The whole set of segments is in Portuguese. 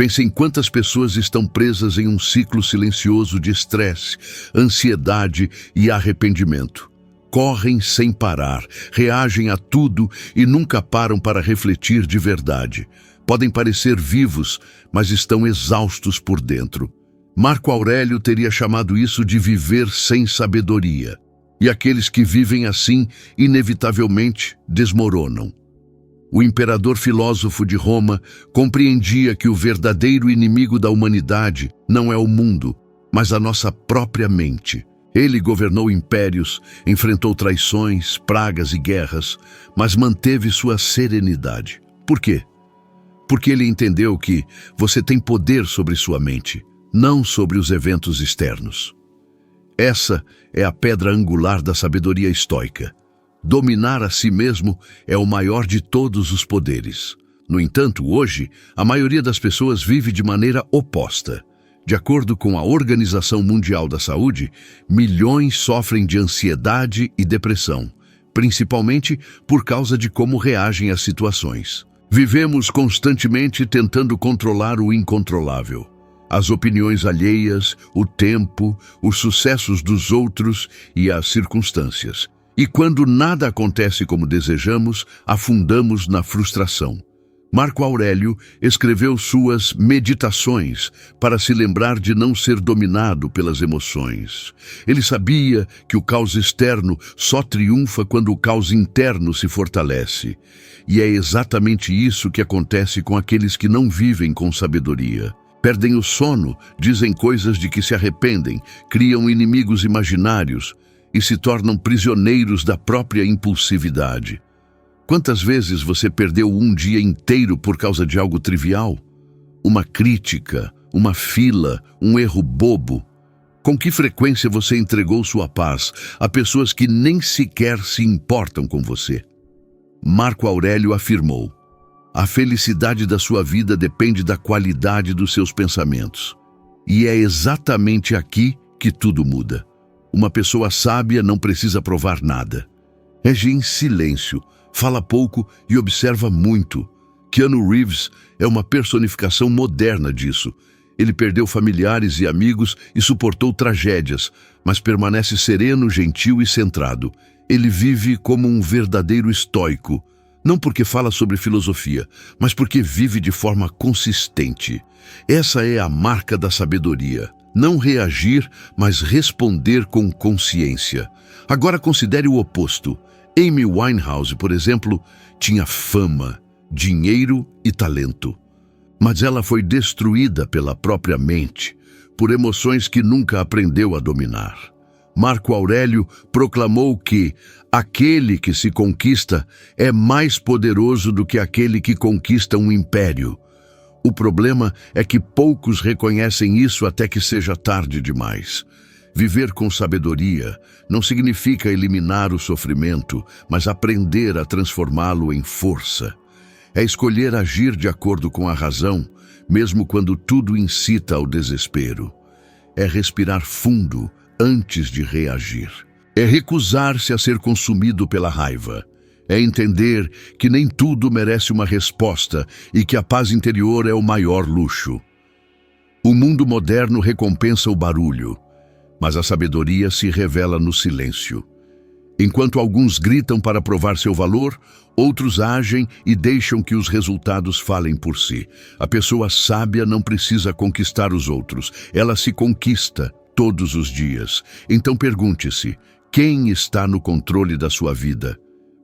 Pense em quantas pessoas estão presas em um ciclo silencioso de estresse, ansiedade e arrependimento. Correm sem parar, reagem a tudo e nunca param para refletir de verdade. Podem parecer vivos, mas estão exaustos por dentro. Marco Aurélio teria chamado isso de viver sem sabedoria. E aqueles que vivem assim, inevitavelmente, desmoronam. O imperador filósofo de Roma compreendia que o verdadeiro inimigo da humanidade não é o mundo, mas a nossa própria mente. Ele governou impérios, enfrentou traições, pragas e guerras, mas manteve sua serenidade. Por quê? Porque ele entendeu que você tem poder sobre sua mente, não sobre os eventos externos. Essa é a pedra angular da sabedoria estoica. Dominar a si mesmo é o maior de todos os poderes. No entanto, hoje, a maioria das pessoas vive de maneira oposta. De acordo com a Organização Mundial da Saúde, milhões sofrem de ansiedade e depressão, principalmente por causa de como reagem às situações. Vivemos constantemente tentando controlar o incontrolável. As opiniões alheias, o tempo, os sucessos dos outros e as circunstâncias. E quando nada acontece como desejamos, afundamos na frustração. Marco Aurélio escreveu suas Meditações para se lembrar de não ser dominado pelas emoções. Ele sabia que o caos externo só triunfa quando o caos interno se fortalece. E é exatamente isso que acontece com aqueles que não vivem com sabedoria. Perdem o sono, dizem coisas de que se arrependem, criam inimigos imaginários e se tornam prisioneiros da própria impulsividade. Quantas vezes você perdeu um dia inteiro por causa de algo trivial? Uma crítica, uma fila, um erro bobo? Com que frequência você entregou sua paz a pessoas que nem sequer se importam com você? Marco Aurélio afirmou: a felicidade da sua vida depende da qualidade dos seus pensamentos. E é exatamente aqui que tudo muda. Uma pessoa sábia não precisa provar nada. Age em silêncio, fala pouco e observa muito. Keanu Reeves é uma personificação moderna disso. Ele perdeu familiares e amigos e suportou tragédias, mas permanece sereno, gentil e centrado. Ele vive como um verdadeiro estoico, não porque fala sobre filosofia, mas porque vive de forma consistente. Essa é a marca da sabedoria. Não reagir, mas responder com consciência. Agora considere o oposto. Amy Winehouse, por exemplo, tinha fama, dinheiro e talento. Mas ela foi destruída pela própria mente, por emoções que nunca aprendeu a dominar. Marco Aurélio proclamou que aquele que se conquista é mais poderoso do que aquele que conquista um império. O problema é que poucos reconhecem isso até que seja tarde demais. Viver com sabedoria não significa eliminar o sofrimento, mas aprender a transformá-lo em força. É escolher agir de acordo com a razão, mesmo quando tudo incita ao desespero. É respirar fundo antes de reagir. É recusar-se a ser consumido pela raiva. É entender que nem tudo merece uma resposta e que a paz interior é o maior luxo. O mundo moderno recompensa o barulho, mas a sabedoria se revela no silêncio. Enquanto alguns gritam para provar seu valor, outros agem e deixam que os resultados falem por si. A pessoa sábia não precisa conquistar os outros, ela se conquista todos os dias. Então pergunte-se: quem está no controle da sua vida?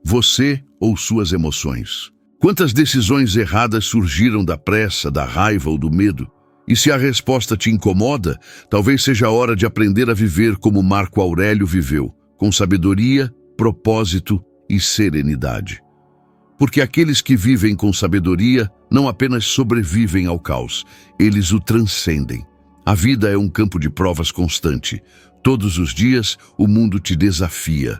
Você ou suas emoções? Quantas decisões erradas surgiram da pressa, da raiva ou do medo? E se a resposta te incomoda, talvez seja a hora de aprender a viver como Marco Aurélio viveu, com sabedoria, propósito e serenidade. Porque aqueles que vivem com sabedoria não apenas sobrevivem ao caos, eles o transcendem. A vida é um campo de provas constante. Todos os dias o mundo te desafia.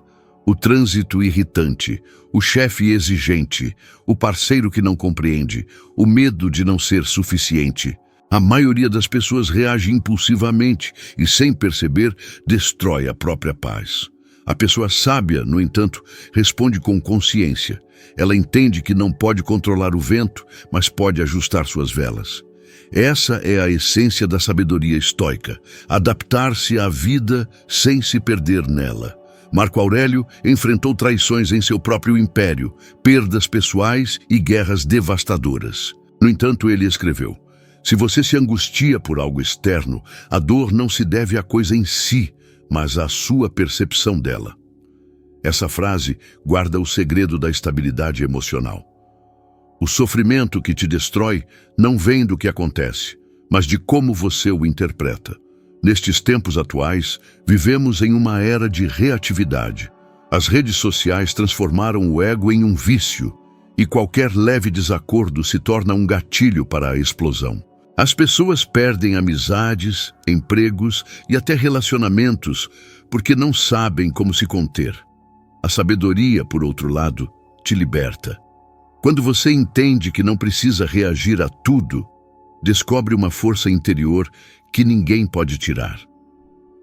O trânsito irritante, o chefe exigente, o parceiro que não compreende, o medo de não ser suficiente. A maioria das pessoas reage impulsivamente e, sem perceber, destrói a própria paz. A pessoa sábia, no entanto, responde com consciência. Ela entende que não pode controlar o vento, mas pode ajustar suas velas. Essa é a essência da sabedoria estoica, adaptar-se à vida sem se perder nela. Marco Aurélio enfrentou traições em seu próprio império, perdas pessoais e guerras devastadoras. No entanto, ele escreveu: se você se angustia por algo externo, a dor não se deve à coisa em si, mas à sua percepção dela. Essa frase guarda o segredo da estabilidade emocional. O sofrimento que te destrói não vem do que acontece, mas de como você o interpreta. Nestes tempos atuais, vivemos em uma era de reatividade. As redes sociais transformaram o ego em um vício, e qualquer leve desacordo se torna um gatilho para a explosão. As pessoas perdem amizades, empregos e até relacionamentos porque não sabem como se conter. A sabedoria, por outro lado, te liberta. Quando você entende que não precisa reagir a tudo, descobre uma força interior que ninguém pode tirar.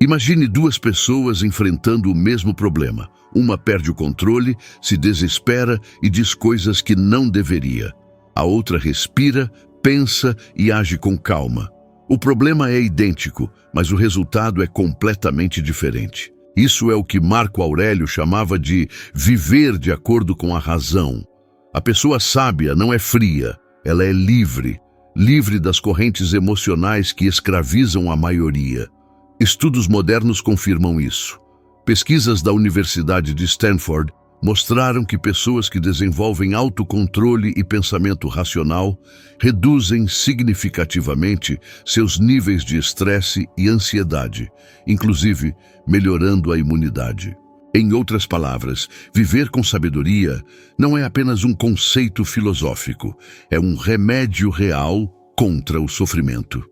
Imagine duas pessoas enfrentando o mesmo problema. Uma perde o controle, se desespera e diz coisas que não deveria. A outra respira, pensa e age com calma. O problema é idêntico, mas o resultado é completamente diferente. Isso é o que Marco Aurélio chamava de viver de acordo com a razão. A pessoa sábia não é fria, ela é livre, livre das correntes emocionais que escravizam a maioria. Estudos modernos confirmam isso. Pesquisas da Universidade de Stanford mostraram que pessoas que desenvolvem autocontrole e pensamento racional reduzem significativamente seus níveis de estresse e ansiedade, inclusive melhorando a imunidade. Em outras palavras, viver com sabedoria não é apenas um conceito filosófico, é um remédio real contra o sofrimento.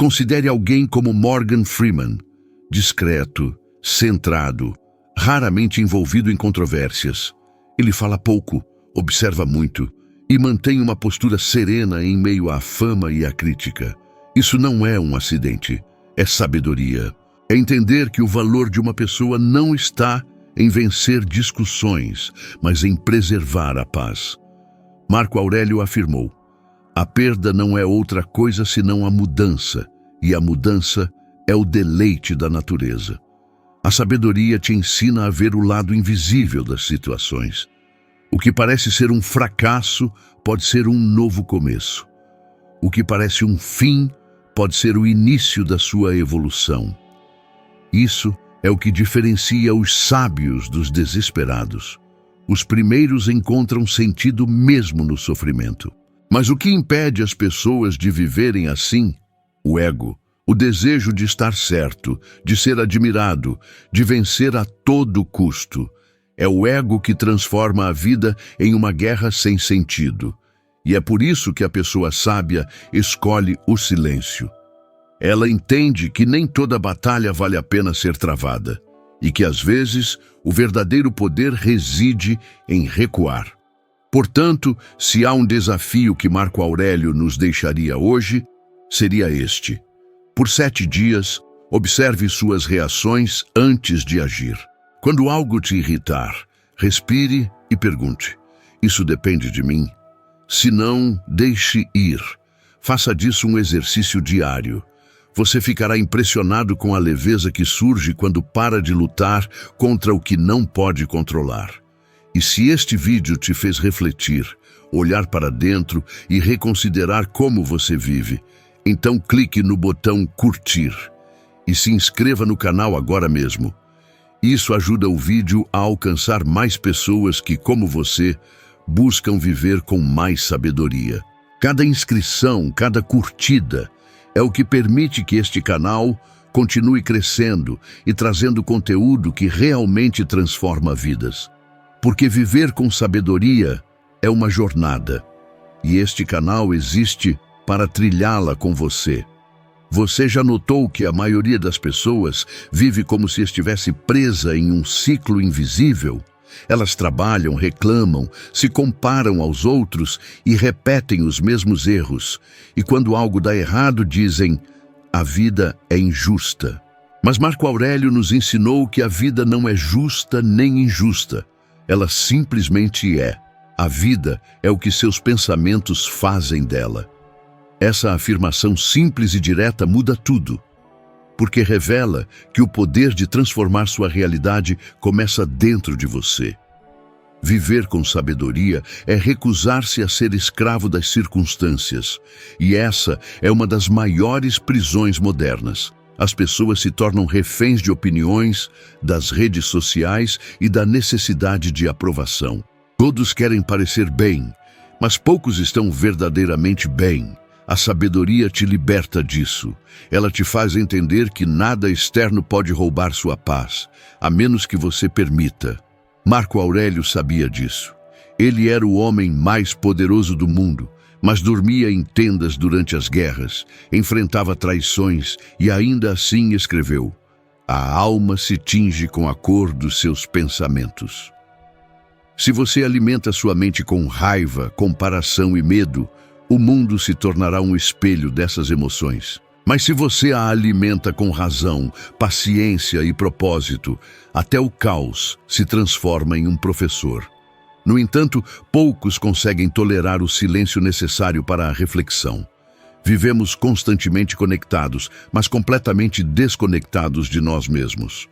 Considere alguém como Morgan Freeman, discreto, centrado, raramente envolvido em controvérsias. Ele fala pouco, observa muito e mantém uma postura serena em meio à fama e à crítica. Isso não é um acidente, é sabedoria. É entender que o valor de uma pessoa não está em vencer discussões, mas em preservar a paz. Marco Aurélio afirmou: a perda não é outra coisa senão a mudança, e a mudança é o deleite da natureza. A sabedoria te ensina a ver o lado invisível das situações. O que parece ser um fracasso pode ser um novo começo. O que parece um fim pode ser o início da sua evolução. Isso é o que diferencia os sábios dos desesperados. Os primeiros encontram sentido mesmo no sofrimento. Mas o que impede as pessoas de viverem assim? O ego, o desejo de estar certo, de ser admirado, de vencer a todo custo. É o ego que transforma a vida em uma guerra sem sentido. E é por isso que a pessoa sábia escolhe o silêncio. Ela entende que nem toda batalha vale a pena ser travada e que, às vezes, o verdadeiro poder reside em recuar. Portanto, se há um desafio que Marco Aurélio nos deixaria hoje, seria este. Por 7 dias, observe suas reações antes de agir. Quando algo te irritar, respire e pergunte: isso depende de mim? Se não, deixe ir. Faça disso um exercício diário. Você ficará impressionado com a leveza que surge quando para de lutar contra o que não pode controlar. E se este vídeo te fez refletir, olhar para dentro e reconsiderar como você vive, então clique no botão curtir e se inscreva no canal agora mesmo. Isso ajuda o vídeo a alcançar mais pessoas que, como você, buscam viver com mais sabedoria. Cada inscrição, cada curtida, é o que permite que este canal continue crescendo e trazendo conteúdo que realmente transforma vidas. Porque viver com sabedoria é uma jornada, e este canal existe para trilhá-la com você. Você já notou que a maioria das pessoas vive como se estivesse presa em um ciclo invisível? Elas trabalham, reclamam, se comparam aos outros e repetem os mesmos erros. E quando algo dá errado, dizem: a vida é injusta. Mas Marco Aurélio nos ensinou que a vida não é justa nem injusta. Ela simplesmente é. A vida é o que seus pensamentos fazem dela. Essa afirmação simples e direta muda tudo, porque revela que o poder de transformar sua realidade começa dentro de você. Viver com sabedoria é recusar-se a ser escravo das circunstâncias, e essa é uma das maiores prisões modernas. As pessoas se tornam reféns de opiniões, das redes sociais e da necessidade de aprovação. Todos querem parecer bem, mas poucos estão verdadeiramente bem. A sabedoria te liberta disso. Ela te faz entender que nada externo pode roubar sua paz, a menos que você permita. Marco Aurélio sabia disso. Ele era o homem mais poderoso do mundo, mas dormia em tendas durante as guerras, enfrentava traições e ainda assim escreveu: "A alma se tinge com a cor dos seus pensamentos." Se você alimenta sua mente com raiva, comparação e medo, o mundo se tornará um espelho dessas emoções. Mas se você a alimenta com razão, paciência e propósito, até o caos se transforma em um professor. No entanto, poucos conseguem tolerar o silêncio necessário para a reflexão. Vivemos constantemente conectados, mas completamente desconectados de nós mesmos.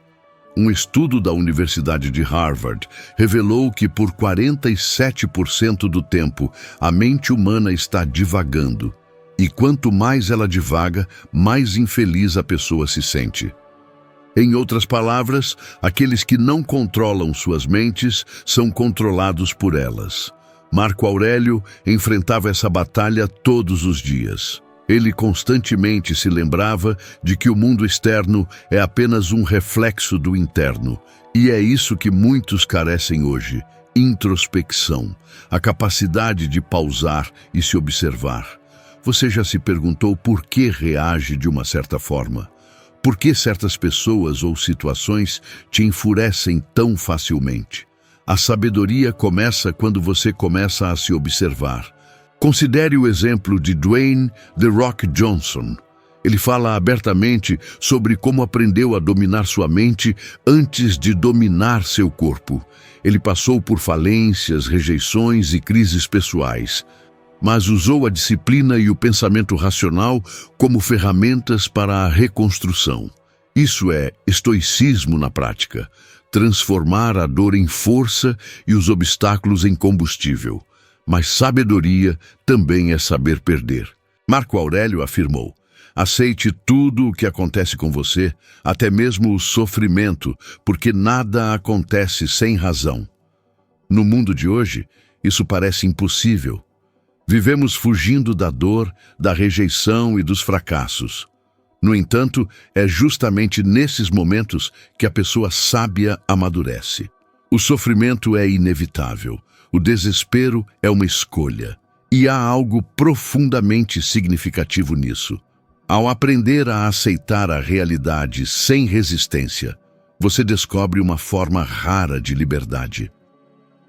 Um estudo da Universidade de Harvard revelou que por 47% do tempo a mente humana está divagando. E quanto mais ela divaga, mais infeliz a pessoa se sente. Em outras palavras, aqueles que não controlam suas mentes são controlados por elas. Marco Aurélio enfrentava essa batalha todos os dias. Ele constantemente se lembrava de que o mundo externo é apenas um reflexo do interno. E é isso que muitos carecem hoje: introspecção, a capacidade de pausar e se observar. Você já se perguntou por que reage de uma certa forma? Por que certas pessoas ou situações te enfurecem tão facilmente? A sabedoria começa quando você começa a se observar. Considere o exemplo de Dwayne "The Rock" Johnson. Ele fala abertamente sobre como aprendeu a dominar sua mente antes de dominar seu corpo. Ele passou por falências, rejeições e crises pessoais, mas usou a disciplina e o pensamento racional como ferramentas para a reconstrução. Isso é estoicismo na prática: transformar a dor em força e os obstáculos em combustível. Mas sabedoria também é saber perder. Marco Aurélio afirmou: aceite tudo o que acontece com você, até mesmo o sofrimento, porque nada acontece sem razão. No mundo de hoje, isso parece impossível. Vivemos fugindo da dor, da rejeição e dos fracassos. No entanto, é justamente nesses momentos que a pessoa sábia amadurece. O sofrimento é inevitável. O desespero é uma escolha. E há algo profundamente significativo nisso. Ao aprender a aceitar a realidade sem resistência, você descobre uma forma rara de liberdade.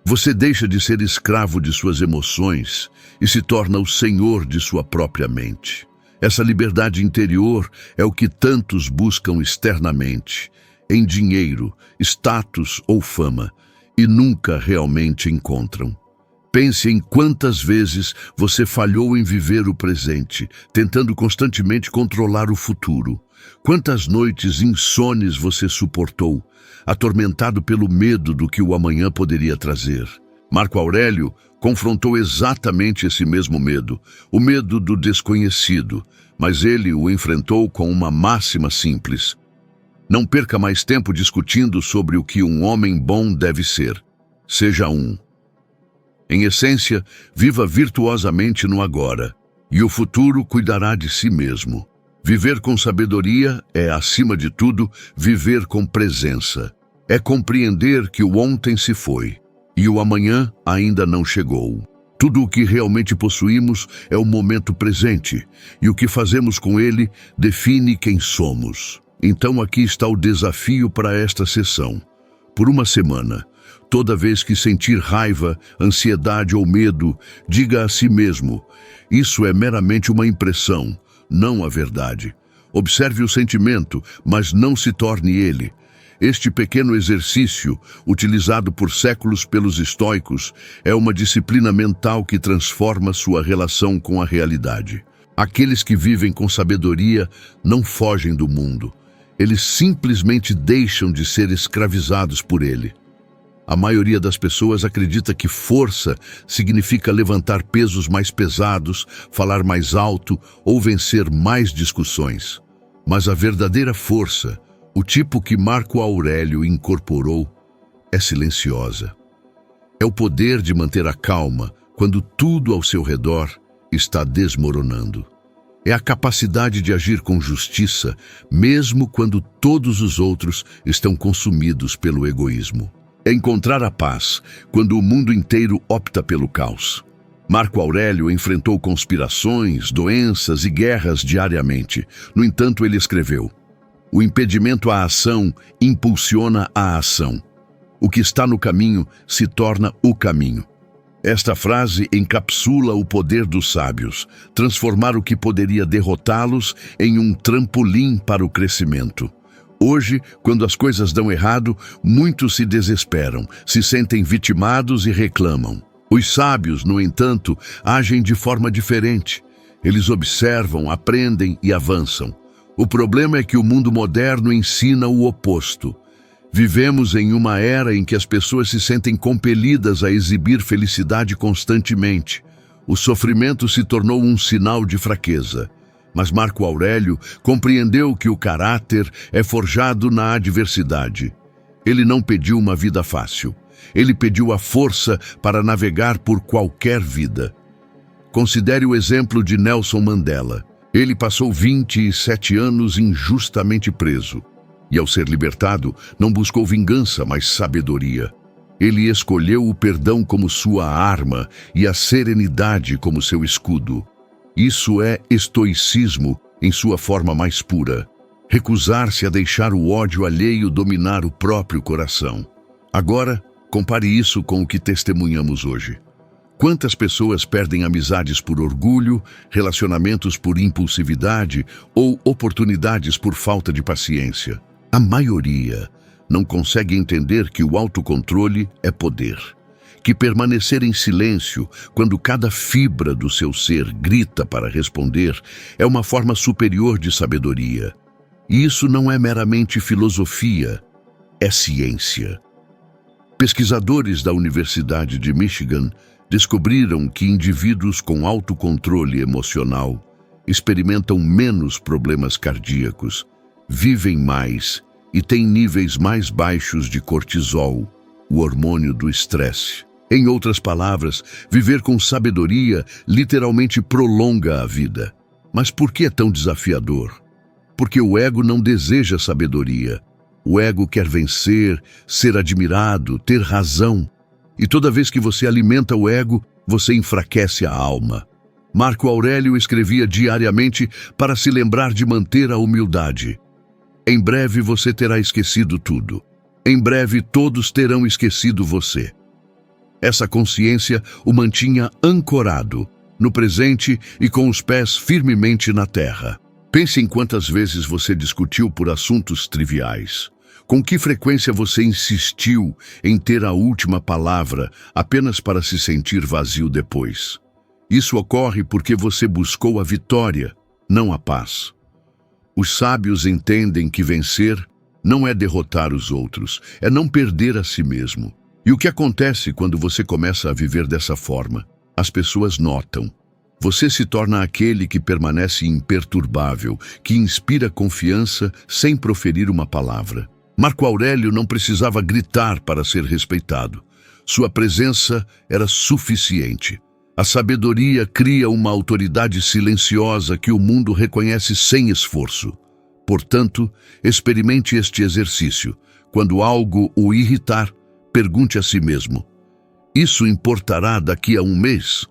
Você deixa de ser escravo de suas emoções e se torna o senhor de sua própria mente. Essa liberdade interior é o que tantos buscam externamente, em dinheiro, status ou fama, e nunca realmente encontram. Pense em quantas vezes você falhou em viver o presente, tentando constantemente controlar o futuro. Quantas noites insones você suportou, atormentado pelo medo do que o amanhã poderia trazer. Marco Aurélio confrontou exatamente esse mesmo medo, o medo do desconhecido, mas ele o enfrentou com uma máxima simples: não perca mais tempo discutindo sobre o que um homem bom deve ser. Seja um. Em essência, viva virtuosamente no agora, e o futuro cuidará de si mesmo. Viver com sabedoria é, acima de tudo, viver com presença. É compreender que o ontem se foi, e o amanhã ainda não chegou. Tudo o que realmente possuímos é o momento presente, e o que fazemos com ele define quem somos. Então aqui está o desafio para esta sessão. Por uma semana, toda vez que sentir raiva, ansiedade ou medo, diga a si mesmo: isso é meramente uma impressão, não a verdade. Observe o sentimento, mas não se torne ele. Este pequeno exercício, utilizado por séculos pelos estoicos, é uma disciplina mental que transforma sua relação com a realidade. Aqueles que vivem com sabedoria não fogem do mundo. Eles simplesmente deixam de ser escravizados por ele. A maioria das pessoas acredita que força significa levantar pesos mais pesados, falar mais alto ou vencer mais discussões. Mas a verdadeira força, o tipo que Marco Aurélio incorporou, é silenciosa. É o poder de manter a calma quando tudo ao seu redor está desmoronando. É a capacidade de agir com justiça, mesmo quando todos os outros estão consumidos pelo egoísmo. É encontrar a paz quando o mundo inteiro opta pelo caos. Marco Aurélio enfrentou conspirações, doenças e guerras diariamente. No entanto, ele escreveu: "O impedimento à ação impulsiona a ação. O que está no caminho se torna o caminho." Esta frase encapsula o poder dos sábios, transformar o que poderia derrotá-los em um trampolim para o crescimento. Hoje, quando as coisas dão errado, muitos se desesperam, se sentem vitimados e reclamam. Os sábios, no entanto, agem de forma diferente. Eles observam, aprendem e avançam. O problema é que o mundo moderno ensina o oposto. Vivemos em uma era em que as pessoas se sentem compelidas a exibir felicidade constantemente. O sofrimento se tornou um sinal de fraqueza. Mas Marco Aurélio compreendeu que o caráter é forjado na adversidade. Ele não pediu uma vida fácil. Ele pediu a força para navegar por qualquer vida. Considere o exemplo de Nelson Mandela. Ele passou 27 anos injustamente preso. E ao ser libertado, não buscou vingança, mas sabedoria. Ele escolheu o perdão como sua arma e a serenidade como seu escudo. Isso é estoicismo em sua forma mais pura. Recusar-se a deixar o ódio alheio dominar o próprio coração. Agora, compare isso com o que testemunhamos hoje. Quantas pessoas perdem amizades por orgulho, relacionamentos por impulsividade ou oportunidades por falta de paciência? A maioria não consegue entender que o autocontrole é poder, que permanecer em silêncio quando cada fibra do seu ser grita para responder é uma forma superior de sabedoria. E isso não é meramente filosofia, é ciência. Pesquisadores da Universidade de Michigan descobriram que indivíduos com autocontrole emocional experimentam menos problemas cardíacos, vivem mais e têm níveis mais baixos de cortisol, o hormônio do estresse. Em outras palavras, viver com sabedoria literalmente prolonga a vida. Mas por que é tão desafiador? Porque o ego não deseja sabedoria. O ego quer vencer, ser admirado, ter razão. E toda vez que você alimenta o ego, você enfraquece a alma. Marco Aurélio escrevia diariamente para se lembrar de manter a humildade. Em breve você terá esquecido tudo. Em breve todos terão esquecido você. Essa consciência o mantinha ancorado, no presente e com os pés firmemente na terra. Pense em quantas vezes você discutiu por assuntos triviais. Com que frequência você insistiu em ter a última palavra apenas para se sentir vazio depois? Isso ocorre porque você buscou a vitória, não a paz. Os sábios entendem que vencer não é derrotar os outros, é não perder a si mesmo. E o que acontece quando você começa a viver dessa forma? As pessoas notam. Você se torna aquele que permanece imperturbável, que inspira confiança sem proferir uma palavra. Marco Aurélio não precisava gritar para ser respeitado. Sua presença era suficiente. A sabedoria cria uma autoridade silenciosa que o mundo reconhece sem esforço. Portanto, experimente este exercício. Quando algo o irritar, pergunte a si mesmo: isso importará daqui a um mês?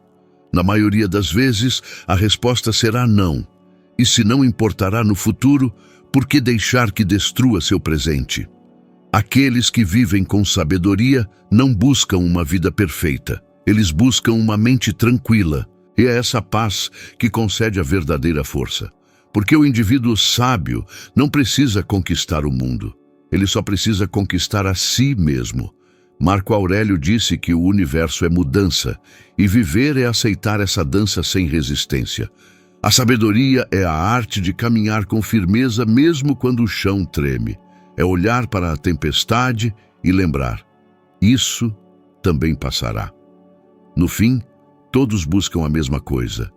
Na maioria das vezes, a resposta será não. E se não importará no futuro, por que deixar que destrua seu presente? Aqueles que vivem com sabedoria não buscam uma vida perfeita. Eles buscam uma mente tranquila. E é essa paz que concede a verdadeira força. Porque o indivíduo sábio não precisa conquistar o mundo. Ele só precisa conquistar a si mesmo. Marco Aurélio disse que o universo é mudança, e viver é aceitar essa dança sem resistência. A sabedoria é a arte de caminhar com firmeza mesmo quando o chão treme. É olhar para a tempestade e lembrar: isso também passará. No fim, todos buscam a mesma coisa: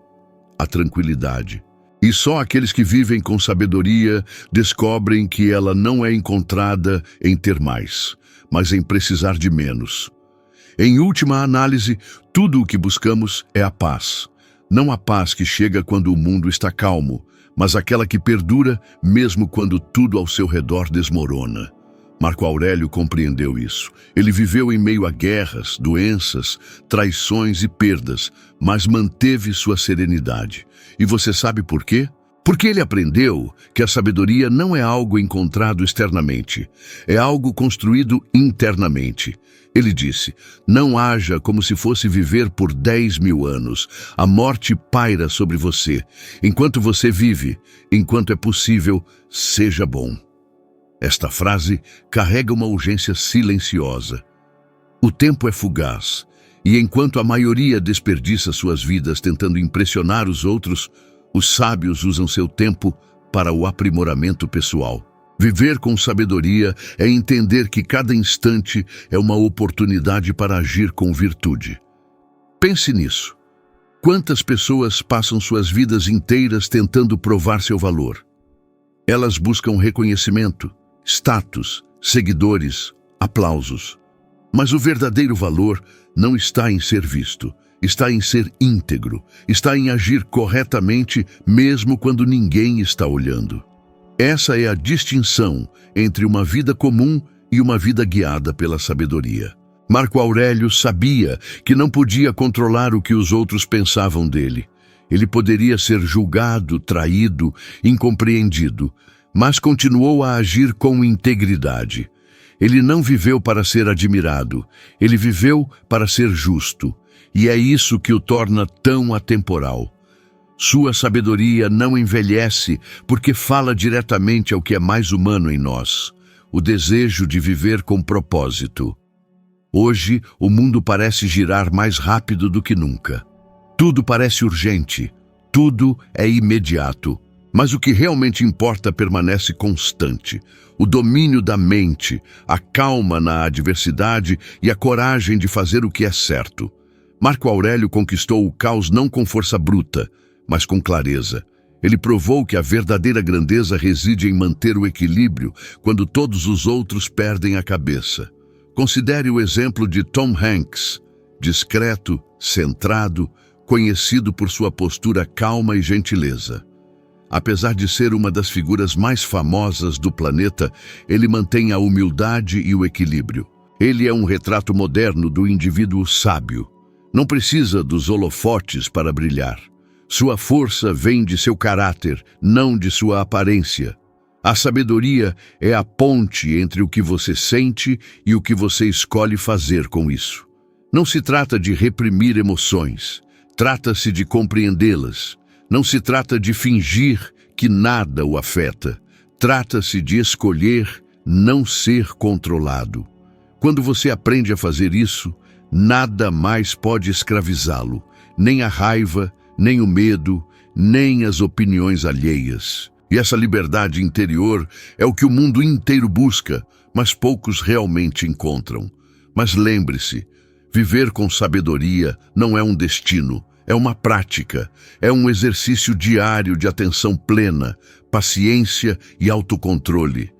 a tranquilidade. E só aqueles que vivem com sabedoria descobrem que ela não é encontrada em ter mais, mas em precisar de menos. Em última análise, tudo o que buscamos é a paz. Não a paz que chega quando o mundo está calmo, mas aquela que perdura mesmo quando tudo ao seu redor desmorona. Marco Aurélio compreendeu isso. Ele viveu em meio a guerras, doenças, traições e perdas, mas manteve sua serenidade. E você sabe por quê? Porque ele aprendeu que a sabedoria não é algo encontrado externamente, é algo construído internamente. Ele disse: não haja como se fosse viver por 10.000 anos. A morte paira sobre você. Enquanto você vive, enquanto é possível, seja bom. Esta frase carrega uma urgência silenciosa. O tempo é fugaz, e enquanto a maioria desperdiça suas vidas tentando impressionar os outros, os sábios usam seu tempo para o aprimoramento pessoal. Viver com sabedoria é entender que cada instante é uma oportunidade para agir com virtude. Pense nisso. Quantas pessoas passam suas vidas inteiras tentando provar seu valor? Elas buscam reconhecimento, status, seguidores, aplausos. Mas o verdadeiro valor não está em ser visto, está em ser íntegro, está em agir corretamente mesmo quando ninguém está olhando. Essa é a distinção entre uma vida comum e uma vida guiada pela sabedoria. Marco Aurélio sabia que não podia controlar o que os outros pensavam dele. Ele poderia ser julgado, traído, incompreendido, mas continuou a agir com integridade. Ele não viveu para ser admirado, ele viveu para ser justo, e é isso que o torna tão atemporal. Sua sabedoria não envelhece porque fala diretamente ao que é mais humano em nós, o desejo de viver com propósito. Hoje, o mundo parece girar mais rápido do que nunca. Tudo parece urgente, tudo é imediato. Mas o que realmente importa permanece constante. O domínio da mente, a calma na adversidade e a coragem de fazer o que é certo. Marco Aurélio conquistou o caos não com força bruta, mas com clareza. Ele provou que a verdadeira grandeza reside em manter o equilíbrio quando todos os outros perdem a cabeça. Considere o exemplo de Tom Hanks, discreto, centrado, conhecido por sua postura calma e gentileza. Apesar de ser uma das figuras mais famosas do planeta, ele mantém a humildade e o equilíbrio. Ele é um retrato moderno do indivíduo sábio. Não precisa dos holofotes para brilhar. Sua força vem de seu caráter, não de sua aparência. A sabedoria é a ponte entre o que você sente e o que você escolhe fazer com isso. Não se trata de reprimir emoções, trata-se de compreendê-las. Não se trata de fingir que nada o afeta. Trata-se de escolher não ser controlado. Quando você aprende a fazer isso, nada mais pode escravizá-lo, nem a raiva, nem o medo, nem as opiniões alheias. E essa liberdade interior é o que o mundo inteiro busca, mas poucos realmente encontram. Mas lembre-se, viver com sabedoria não é um destino, é uma prática, é um exercício diário de atenção plena, paciência e autocontrole.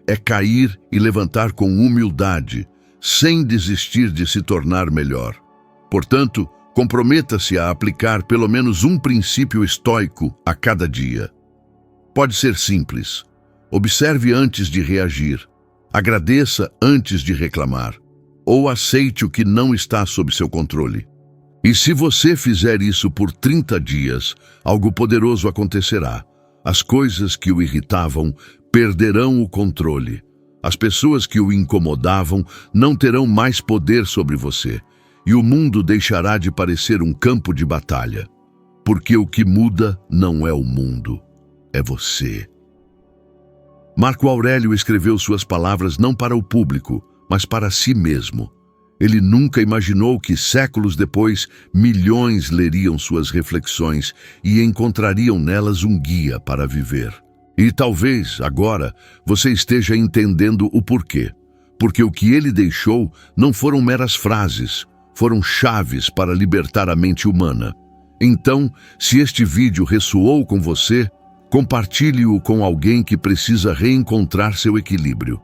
É cair e levantar com humildade, sem desistir de se tornar melhor. Portanto, comprometa-se a aplicar pelo menos um princípio estoico a cada dia. Pode ser simples. Observe antes de reagir. Agradeça antes de reclamar. Ou aceite o que não está sob seu controle. E se você fizer isso por 30 dias, algo poderoso acontecerá. As coisas que o irritavam perderão o controle. As pessoas que o incomodavam não terão mais poder sobre você. E o mundo deixará de parecer um campo de batalha. Porque o que muda não é o mundo, é você. Marco Aurélio escreveu suas palavras não para o público, mas para si mesmo. Ele nunca imaginou que, séculos depois, milhões leriam suas reflexões e encontrariam nelas um guia para viver. E talvez, agora, você esteja entendendo o porquê. Porque o que ele deixou não foram meras frases, foram chaves para libertar a mente humana. Então, se este vídeo ressoou com você, compartilhe-o com alguém que precisa reencontrar seu equilíbrio.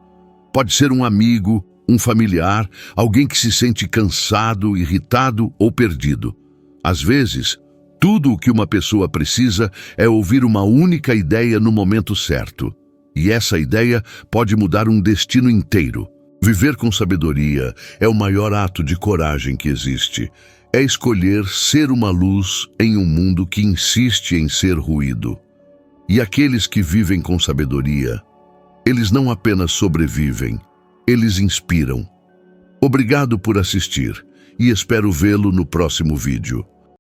Pode ser um amigo, um familiar, alguém que se sente cansado, irritado ou perdido. Às vezes, tudo o que uma pessoa precisa é ouvir uma única ideia no momento certo. E essa ideia pode mudar um destino inteiro. Viver com sabedoria é o maior ato de coragem que existe. É escolher ser uma luz em um mundo que insiste em ser ruído. E aqueles que vivem com sabedoria, eles não apenas sobrevivem, eles inspiram. Obrigado por assistir e espero vê-lo no próximo vídeo.